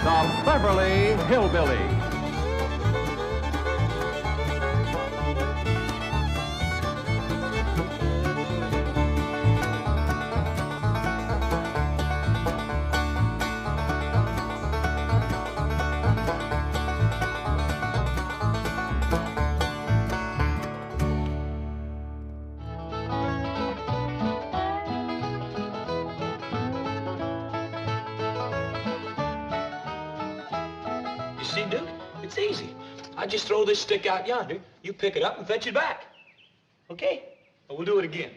the Beverly Hillbillies. See, Duke, it's easy. I just throw this stick out yonder, you pick it up and fetch it back. Okay? But we'll do it again.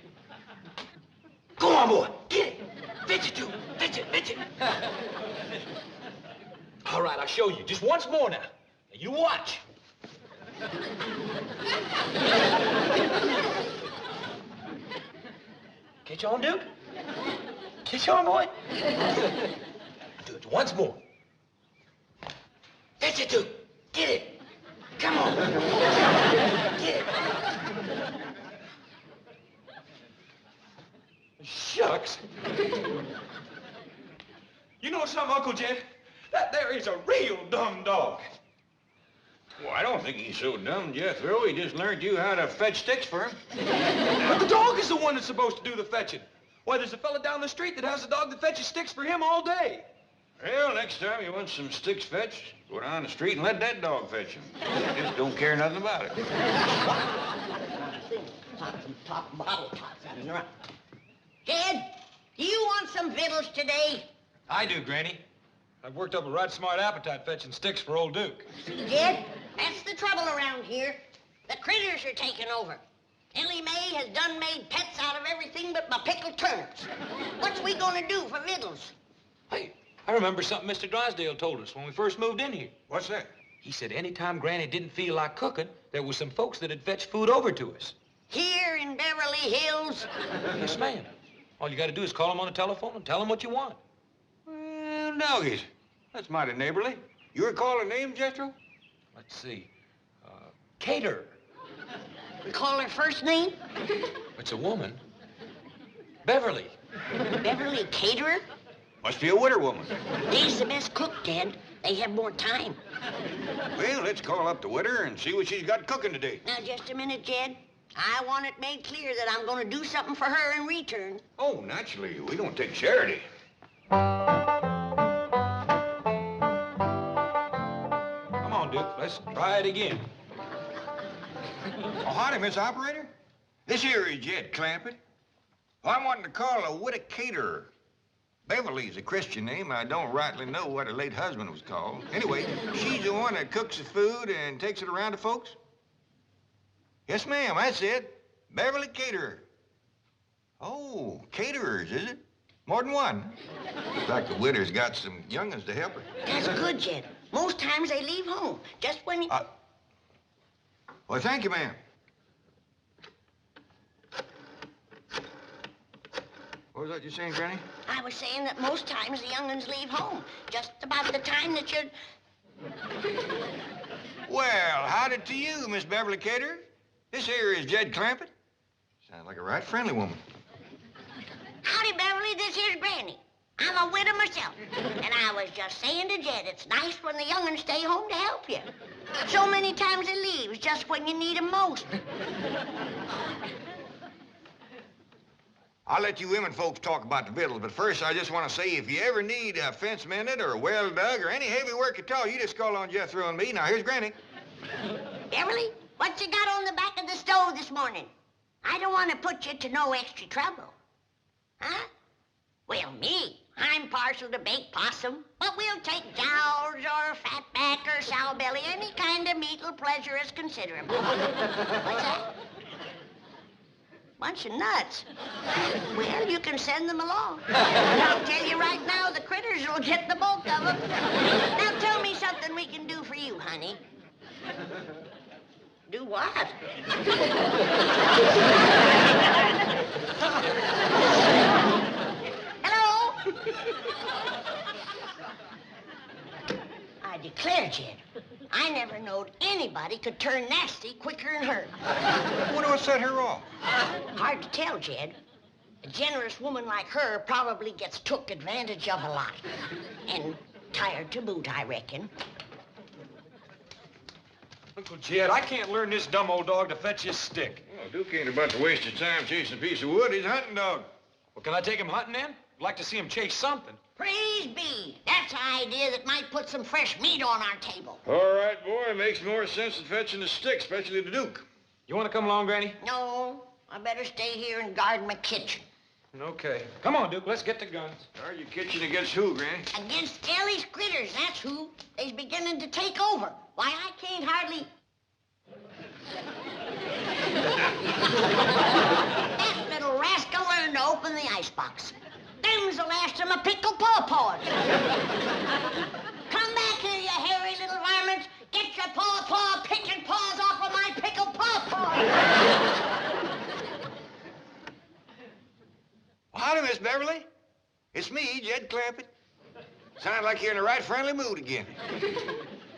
Go on, boy. Get it. Fetch it, Duke. Fetch it, fetch it. All right, I'll show you. Just once more now. Now, you watch. Catch on, Duke? Catch on, boy? Do it once more. Fetch it, Duke. Get it. Come on. Get it. Shucks. You know something, Uncle Jed? That there is a real dumb dog. Well, I don't think he's so dumb, Jethro. He just learned you how to fetch sticks for him. But the dog is the one that's supposed to do the fetching. Why, there's a fella down the street that has a dog that fetches sticks for him all day. Well, next time you want some sticks fetched, go down the street and let that dog fetch them. He just don't care nothing about it. Some top bottle tops running around. Jed, do you want some victuals today? I do, Granny. I've worked up a right smart appetite fetching sticks for old Duke. See, Jed, that's the trouble around here. The critters are taking over. Ellie Mae has done made pets out of everything but my pickled turnips. What's we gonna do for victuals? Hey, I remember something Mr. Drysdale told us when we first moved in here. What's that? He said anytime Granny didn't feel like cooking, there was some folks that'd fetch food over to us. Here in Beverly Hills? Yes, ma'am. All you gotta do is call them on the telephone and tell them what you want. Well, doggies. That's mighty neighborly. You recall her name, Jethro? Let's see. Cater. We call her first name? It's a woman. Beverly. Beverly Caterer? Must be a widow woman. They's the best cook, Dad. They have more time. Well, let's call up the widow and see what she's got cooking today. Now, just a minute, Jed. I want it made clear that I'm going to do something for her in return. Oh, naturally. We don't take charity. Come on, Duke. Let's try it again. Oh, howdy, Miss Operator. This here is Jed Clampett. I'm wanting to call a widow caterer. Beverly's a Christian name. I don't rightly know what her late husband was called. Anyway, she's the one that cooks the food and takes it around to folks. Yes, ma'am, that's it. Beverly Caterer. Oh, caterers, is it? More than one. Looks like the widow's got some young'uns to help her. That's good, Jed. Most times they leave home, just when you... Well, thank you, ma'am. What was that you saying, Granny? I was saying that most times the young'uns leave home, just about the time that you're... Well, howdy to you, Miss Beverly Caterer. This here is Jed Clampett. Sounds like a right friendly woman. Howdy, Beverly, this here's Granny. I'm a widow myself. And I was just saying to Jed, it's nice when the young'uns stay home to help you. So many times they leave just when you need 'em most. I'll let you women folks talk about the victuals, but first I just want to say if you ever need a fence mended or a well dug or any heavy work at all, you just call on Jethro and me. Now, here's Granny. Beverly, what you got on the back of the stove this morning? I don't want to put you to no extra trouble. Huh? Well, me, I'm partial to baked possum, but we'll take jowls or fatback or sowbelly. Any kind of meat will pleasure us considerable. What's that? Bunch of nuts. Well, you can send them along. I'll tell you right now, the critters will get the bulk of them. Now tell me something we can do for you, honey. Do what? Hello? I declare, Jed, I never knowed anybody could turn nasty quicker than her. I wonder what set her off. Hard to tell, Jed. A generous woman like her probably gets took advantage of a lot. And Tired to boot, I reckon. Uncle Jed, I can't learn this dumb old dog to fetch his stick. Well, Duke ain't about to waste his time chasing a piece of wood. He's a hunting dog. Well, can I take him hunting then? I'd like to see him chase something. Praise be. That's an idea that might put some fresh meat on our table. All right, boy. It makes more sense than fetching a stick, especially the Duke. You want to come along, Granny? No, I better stay here and guard my kitchen. Okay. Come on, Duke. Let's get the guns. Guard your kitchen against who, Granny? Against Ellie's critters, that's who. They's beginning to take over. Why, I can't hardly... That little rascal learned to open the icebox. Them's the last of my pickled pawpaws. Come back here, you hairy little varmints. Get your paw picking paws off of my pickled pawpaws. Howdy, Miss Beverly. It's me, Jed Clampett. Sounds like you're in the right friendly mood again.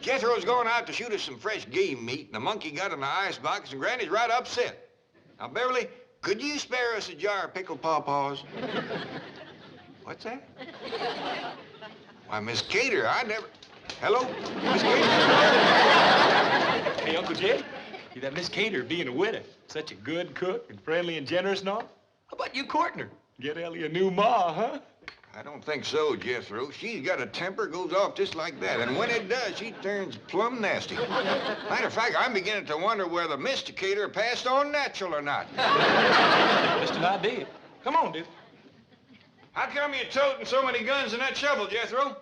Jethro's going out to shoot us some fresh game meat, and the monkey got in the icebox, and Granny's right upset. Now, Beverly, could you spare us a jar of pickled pawpaws? What's that? Why, Miss Cater, I never... Hello, Miss Cater? Hey, Uncle Jed, see that Miss Cater being a widow, such a good cook and friendly and generous and all? How about you courting her? Get Ellie a new ma, huh? I don't think so, Jethro. She's got a temper, goes off just like that. And when it does, she turns plumb nasty. Matter of fact, I'm beginning to wonder whether Mr. Cater passed on natural or not. Just an idea. Come on, dude. How come you're toting so many guns in that shovel, Jethro?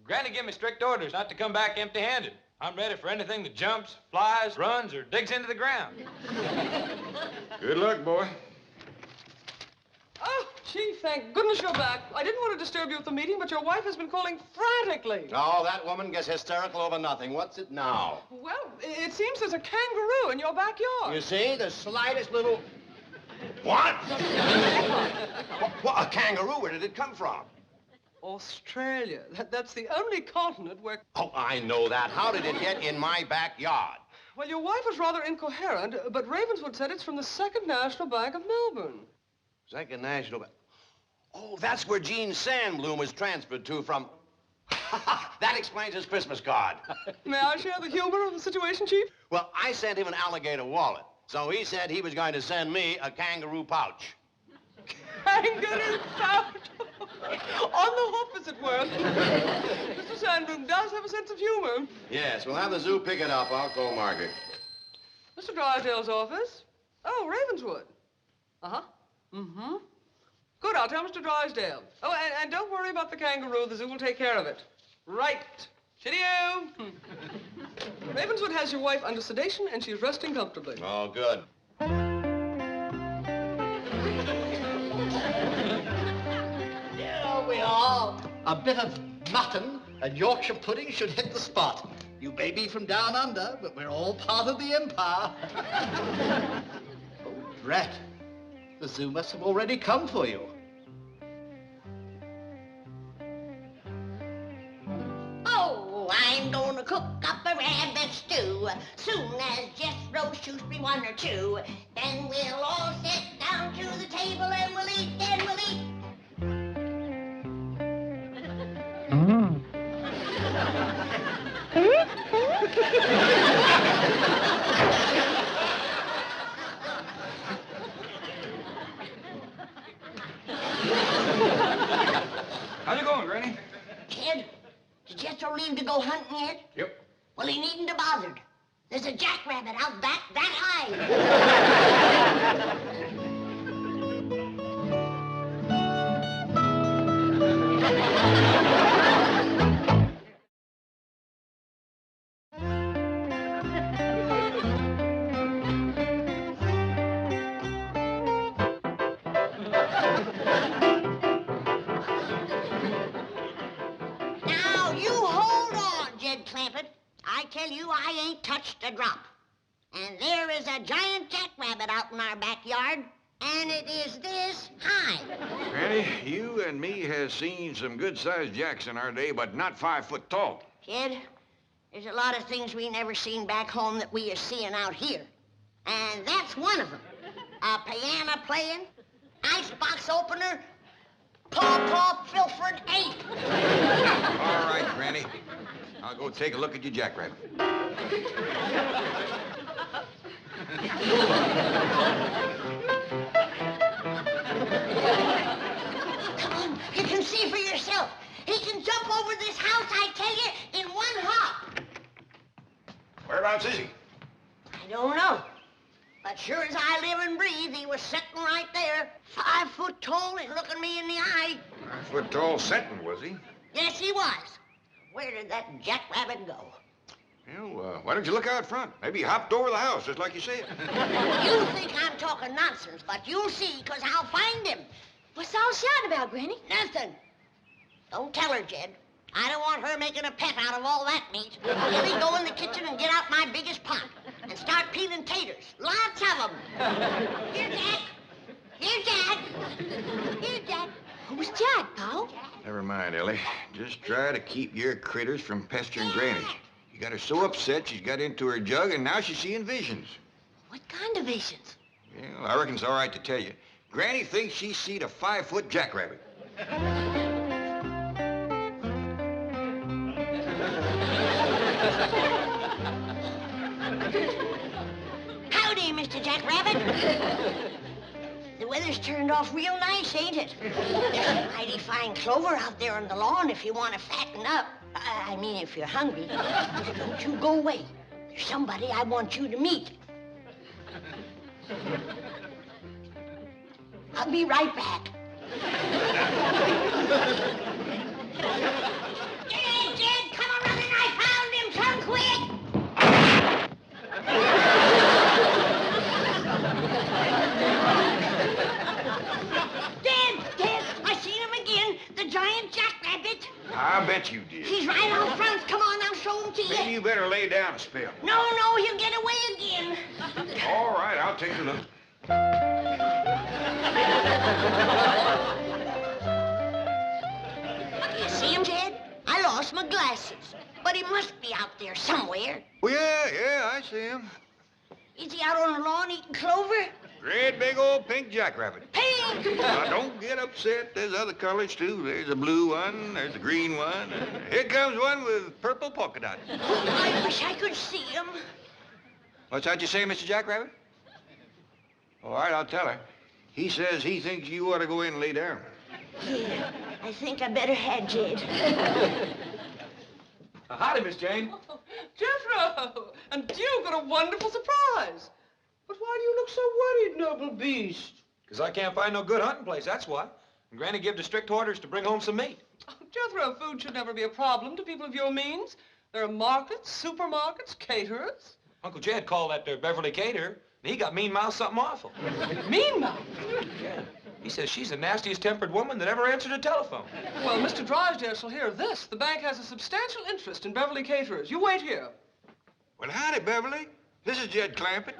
Granny gave me strict orders not to come back empty-handed. I'm ready for anything that jumps, flies, runs, or digs into the ground. Good luck, boy. Oh, gee, thank goodness you're back. I didn't want to disturb you at the meeting, but your wife has been calling frantically. Oh, that woman gets hysterical over nothing. What's it now? Well, it seems there's a kangaroo in your backyard. You see, the slightest little... What? What? A kangaroo? Where did it come from? Australia. That's the only continent where... Oh, I know that. How did it get in my backyard? Well, your wife is rather incoherent, but Ravenswood said it's from the Second National Bank of Melbourne. Second National Bank. Oh, that's where Gene Sandbloom was transferred to from... That explains his Christmas card. May I share the humor of the situation, Chief? Well, I sent him an alligator wallet, so he said he was going to send me a kangaroo pouch. Kangaroo pouch. On the hop, as it were. Mr. Sandbloom does have a sense of humor. Yes, we'll have the zoo pick it up. I'll call Margaret. Mr. Drysdale's office? Oh, Ravenswood. Uh-huh. Mm-hmm. Good, I'll tell Mr. Drysdale. Oh, and don't worry about the kangaroo. The zoo will take care of it. Right. Cheerio. Ravenswood has your wife under sedation, and she's resting comfortably. Oh, good. There we are. A bit of mutton and Yorkshire pudding should hit the spot. You may be from down under, but we're all part of the empire. Oh, drat. The zoo must have already come for you. Oh, I'm gonna cook up a rabbit stew. Soon as Jethro shoots me one or two, then we'll all sit down to the table and we'll eat, and we'll eat. How's it going, Granny? Ted, did Jethro leave to go hunting yet? Yep. Well, he needn't have bothered. There's a jackrabbit out back that high. Now, you hold on, Jed Clampett. I tell you, I ain't touched a drop. And there is a giant jackrabbit out in our backyard, and it is this high. Granny, you and me has seen some good-sized jacks in our day, but not 5 foot tall. Kid, there's a lot of things we never seen back home that we are seeing out here. And that's one of them. A piano playing, icebox opener, paw-paw pilfered ape. All right, take a look at your jackrabbit. Come on, you can see for yourself. He can jump over this house, I tell you, in one hop. Whereabouts is he? I don't know. But sure as I live and breathe, he was sitting right there, 5 foot tall and looking me in the eye. 5 foot tall sentinel, was he? Yes, he was. Where did that jackrabbit go? Well, why don't you look out front? Maybe he hopped over the house, just like you said. You think I'm talking nonsense, but you'll see, because I'll find him. What's all shouting about, Granny? Nothing. Don't tell her, Jed. I don't want her making a pet out of all that meat. Let me go in the kitchen and get out my biggest pot and start peeling taters. Lots of them. Here, Jack. Here, Jack. Here, Jack. Who's Jack, Pa? Never mind, Ellie. Just try to keep your critters from pestering Granny. You got her so upset she's got into her jug, and now she's seeing visions. What kind of visions? Well, I reckon it's all right to tell you. Granny thinks she's seen a 5-foot jackrabbit. Howdy, Mr. Jackrabbit. The weather's turned off real nice, ain't it? There's some mighty fine clover out there on the lawn if you want to fatten up. I mean, if you're hungry. Just don't you go away. There's somebody I want you to meet. I'll be right back. Jed, come a running. I found him. Come quick. Dad, I seen him again. The giant jackrabbit. I bet you did. He's right out front. Come on, I'll show him to you. Maybe you better lay down a spell. No, he'll get away again. All right, I'll take a look. You see him, Jed? I lost my glasses. But he must be out there somewhere. Well, yeah, I see him. Is he out on the lawn eating clover? Great big old pink jackrabbit. Pink! Now, don't get upset. There's other colors, too. There's a blue one, there's a green one, and here comes one with purple polka dots. I wish I could see him. What's that you say, Mr. Jackrabbit? All right, I'll tell her. He says he thinks you ought to go in and lay down. Yeah, I think I better had Jed. Howdy, Miss Jane. Oh, Jethro! And you've got a wonderful surprise. But why do you look so worried, noble beast? Because I can't find no good hunting place, that's why. And Granny gave the strict orders to bring home some meat. Oh, Jethro, food should never be a problem to people of your means. There are markets, supermarkets, caterers. Uncle Jed called that there Beverly caterer, and he got mean-mouthed something awful. Mean-mouthed? Yeah. He says she's the nastiest tempered woman that ever answered a telephone. Well, Mr. Drysdale shall hear this. The bank has a substantial interest in Beverly caterers. You wait here. Well, howdy, Beverly. This is Jed Clampett.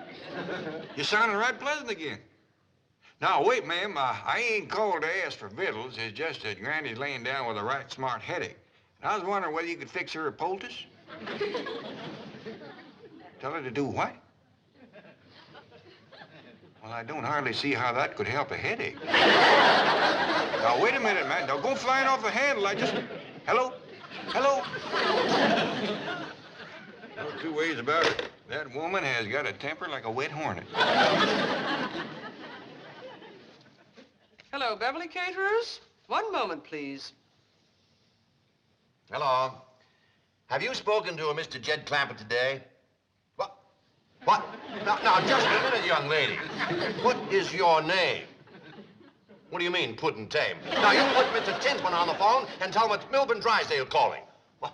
You're sounding right pleasant again. Now, wait, ma'am. I ain't called to ask for victuals. It's just that Granny's laying down with a right smart headache. And I was wondering whether you could fix her a poultice. Tell her to do what? Well, I don't hardly see how that could help a headache. Now, wait a minute, man. Don't go flying off the handle. Hello? Hello? No two ways about it. That woman has got a temper like a wet hornet. Hello, Beverly caterers. One moment, please. Hello. Have you spoken to a Mr. Jed Clampett today? What? Now, just a minute, young lady. What is your name? What do you mean, put and tame? Now, you put Mr. Tinsman on the phone and tell him it's Milburn Drysdale calling. Well,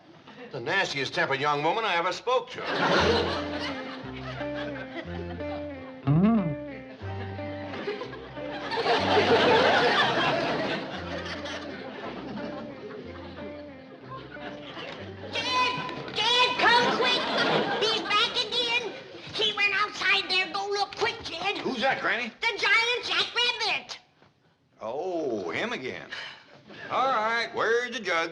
the nastiest tempered young woman I ever spoke to. Jed, come quick. He's back again. He went outside there. Go look quick, Jed. Who's that, Granny? The giant jackrabbit. Oh, him again. All right, where's the jug?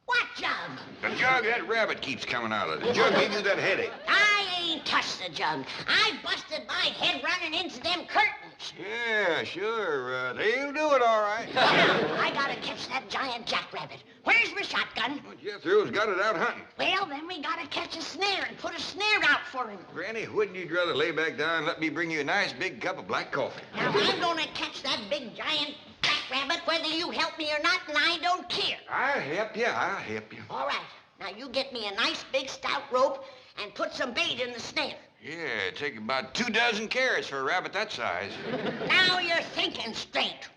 What jug? The jug that rabbit keeps coming out of. The jug gave you that headache. I ain't touched the jug. I busted my head running into them curtains. Yeah, sure. They'll do it all right. I gotta catch that giant jackrabbit. Where's my shotgun? son. Well, Jethro's got it out hunting. Well, then we gotta catch a snare and put a snare out for him. Granny, wouldn't you rather lay back down and let me bring you a nice big cup of black coffee? Now, I'm gonna catch that big, giant jackrabbit whether you help me or not, and I don't care. I'll help you. I'll help you. All right. Now, you get me a nice, big, stout rope and put some bait in the snare. Yeah, take about 2 dozen carrots for a rabbit that size. Now you're thinking straight.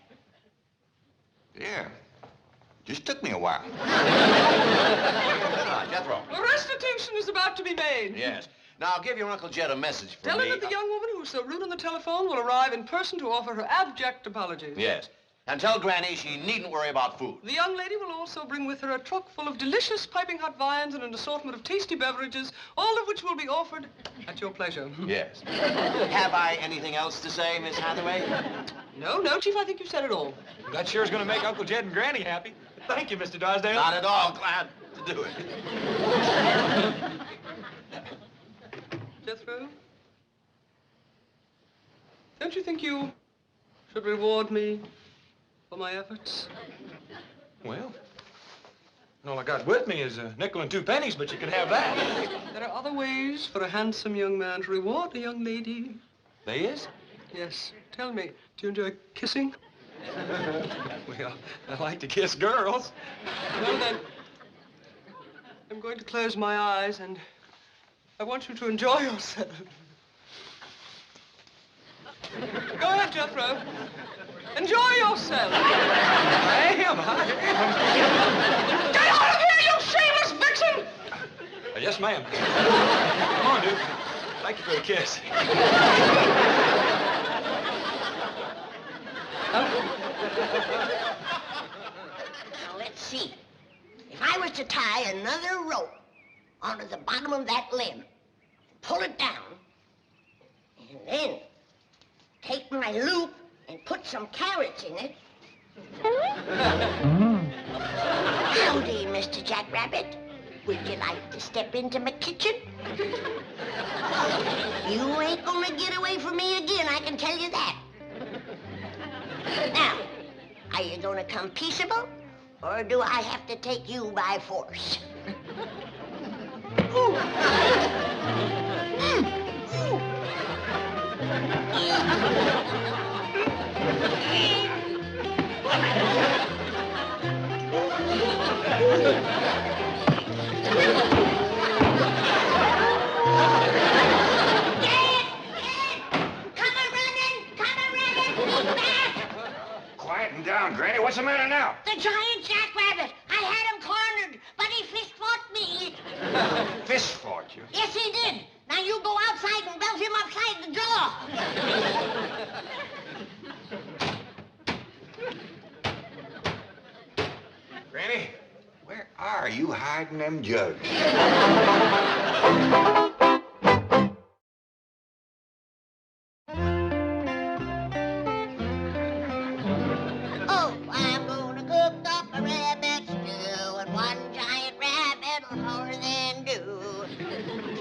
Yeah. Just took me a while. Jethro. A restitution is about to be made. Yes. Now, give your Uncle Jed a message from Tell me. him that the young woman who was so rude on the telephone will arrive in person to offer her abject apologies. Yes. And tell Granny she needn't worry about food. The young lady will also bring with her a truck full of delicious piping hot viands and an assortment of tasty beverages, all of which will be offered at your pleasure. Yes. Have I anything else to say, Miss Hathaway? No, Chief, I think you said it all. That sure is going to make Uncle Jed and Granny happy. Thank you, Mr. Drysdale. Not at all. Glad to do it. Jethro? Don't you think you should reward me for my efforts? Well, all I got with me is a nickel and 2 pennies, but you can have that. There are other ways for a handsome young man to reward a young lady. There is? Yes. Tell me, do you enjoy kissing? Well, I like to kiss girls. Well, then, I'm going to close my eyes, and I want you to enjoy yourself. Go ahead, Jethro. Enjoy yourself. I am. Get out of here, you shameless vixen! Yes, ma'am. Come on, Duke. Thank you for the kiss. Now, let's see. If I was to tie another rope onto the bottom of that limb, pull it down, and then take my loop and put some carrots in it. Howdy, Mr. Jackrabbit. Would you like to step into my kitchen? You ain't gonna get away from me again, I can tell you that. Now, are you gonna come peaceable, or do I have to take you by force? Ooh. Quieten down, Granny. What's the matter now? The giant jackrabbit. I had him cornered, but he fist-fought me. Fist fought you. Yes, he did. Now you go outside and belt him upside the jaw. Granny, where are you hiding them jugs? Oh, I'm gonna cook up a rabbit stew, and one giant rabbit will more than do.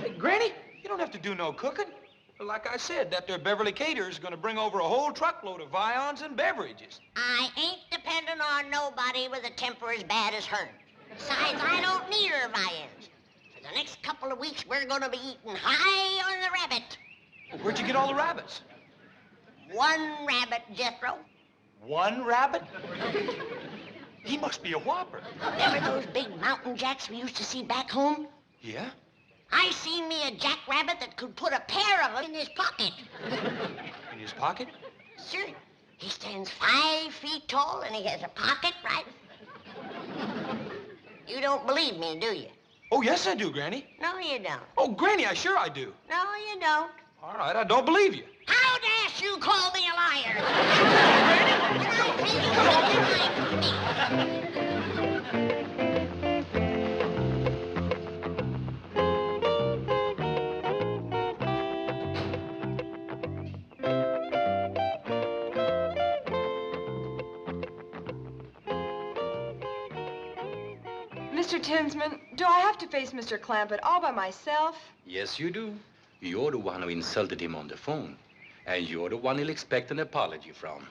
Hey, Granny, you don't have to do no cooking. Like I said, that there Beverly caterer's going to bring over a whole truckload of viands and beverages. I ain't depending on nobody with a temper as bad as hers. Besides, I don't need her viands. For the next couple of weeks, we're gonna be eating high on the rabbit. Well, where'd you get all the rabbits? One rabbit, Jethro. One rabbit? He must be a whopper. Remember those big mountain jacks we used to see back home? Yeah? I seen me a jackrabbit that could put a pair of them in his pocket. In his pocket? Sure. He stands 5 feet tall and he has a pocket right. You don't believe me, do you? Oh, yes, I do, Granny. No, you don't. Oh, Granny, I sure I do. No, you don't. All right, I don't believe you. How dare you call me a liar? When I tell you something, I Mr. Tinsman, do I have to face Mr. Clampett all by myself? Yes, you do. You're the one who insulted him on the phone. And you're the one he'll expect an apology from.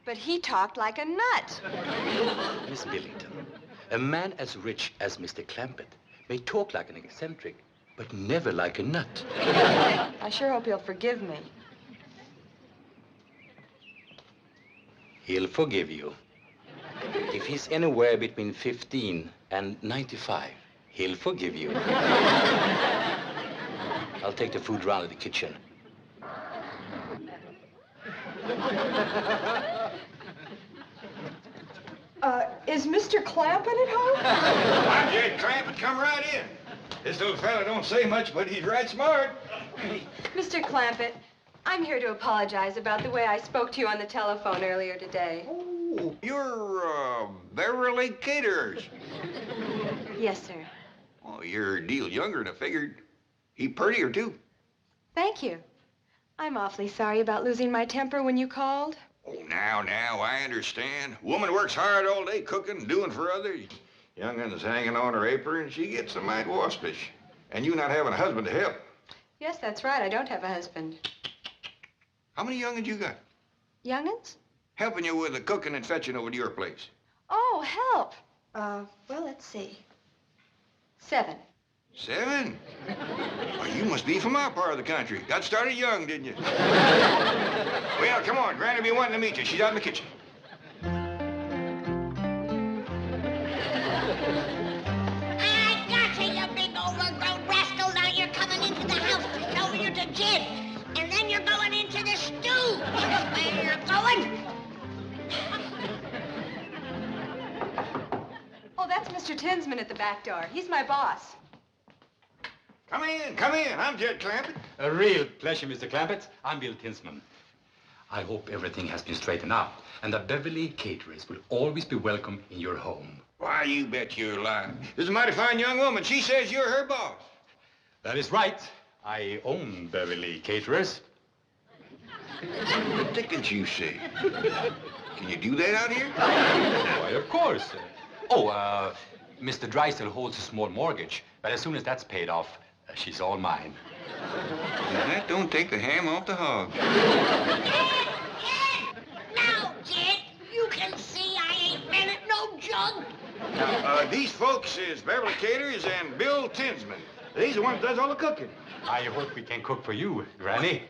But he talked like a nut. Miss Billington, A man as rich as Mr. Clampett may talk like an eccentric, but never like a nut. I sure hope you'll forgive me. He'll forgive you. If he's anywhere between 15 and 95, he'll forgive you. I'll take the food round to the kitchen. Is Mr. Clampett at home? I'm Jed Clampett. Come right in. This little fella don't say much, but he's right smart. Mr. Clampett, I'm here to apologize about the way I spoke to you on the telephone earlier today. Oh, you're, Beverly Caterers. Yes, sir. Oh, you're a deal younger than I figured. He prettier, too. Thank you. I'm awfully sorry about losing my temper when you called. Oh, now, I understand. Woman works hard all day cooking, doing for others. Young'un's hanging on her apron, she gets a mite waspish. And you not having a husband to help. Yes, that's right. I don't have a husband. How many young'uns you got? Young'uns? Helping you with the cooking and fetching over to your place. Oh, help. Well, let's see. 7. 7? Well, you must be from our part of the country. Got started young, didn't you? Well, come on. Granny be wanting to meet you. She's out in the kitchen. I got you, you big overgrown rascal. Now you're coming into the house to show you to Jed. And then you're going into the stew. That's where you're going. Oh, that's Mr. Tinsman at the back door. He's my boss. Come in, come in. I'm Jed Clampett. A real pleasure, Mr. Clampett. I'm Bill Tinsman. I hope everything has been straightened out and that Beverly Caterers will always be welcome in your home. Why, you bet you're lying. This is a mighty fine young woman. She says you're her boss. That is right. I own Beverly Caterers. What dickens you say? Can you do that out here? Why, of course. Mr. Drysdale holds a small mortgage, but as soon as that's paid off, she's all mine. Now, that don't take the ham off the hog. Now, Jed, you can see I ain't been at no jug. Now, these folks is Beverly Caterers and Bill Tinsman. These are the ones that does all the cooking. I hope we can cook for you, Granny.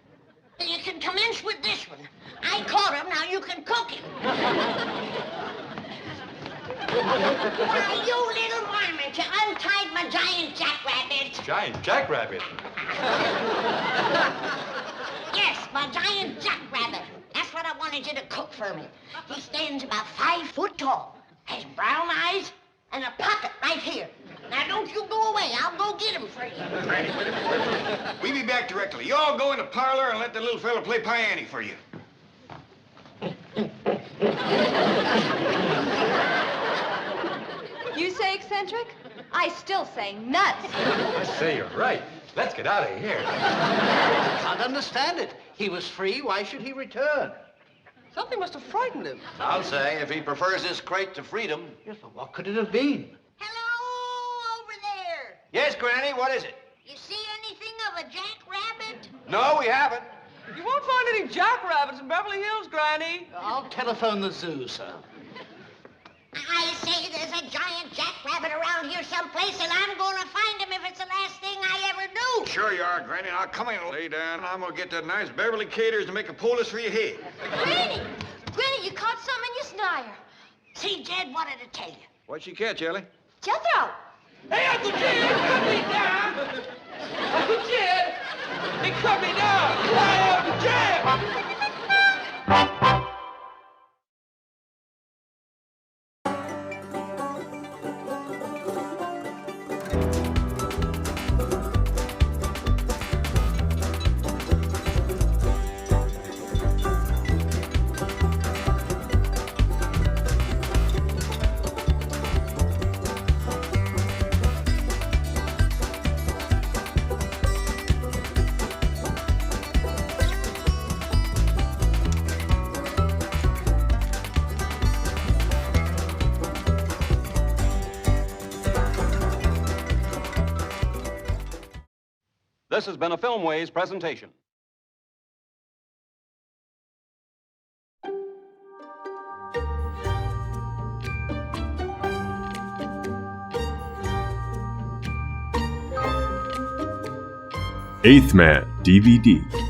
You can commence with this one. I caught him, now you can cook him. Why, you little varmint, you untied my giant jackrabbit. Giant Jackrabbit. Yes, my giant jackrabbit. That's what I wanted you to cook for me. He stands about 5 foot tall, has brown eyes, and a pocket right here. Now, don't you go away. I'll go get him for you. Granny, wait a minute. We'll be back directly. You all go in the parlor and let the little fella play piano for you. You say eccentric? I still say nuts. I say you're right. Let's get out of here. I can't understand it. He was free. Why should he return? Something must have frightened him. I'll say, if he prefers this crate to freedom. Yes, but what could it have been? Hello, over there. Yes, Granny, what is it? You see anything of a jackrabbit? No, we haven't. You won't find any jackrabbits in Beverly Hills, Granny. I'll telephone the zoo, sir. I say there's a giant jackrabbit around here someplace, and I'm going to find him if it's the last thing I ever do. Sure you are, Granny. Now, come in, lay down. I'm going to get that nice Beverly Caterers to make a poultice for your head. Granny! Granny, you caught some in your snire. See, Jed wanted to tell you. What'd she catch, Ellie? Jethro! Hey, Uncle Jed, cut me down! Uncle Jed! He cut me down! Hey, Uncle Jed! This has been a Filmways presentation. Eighth Man DVD.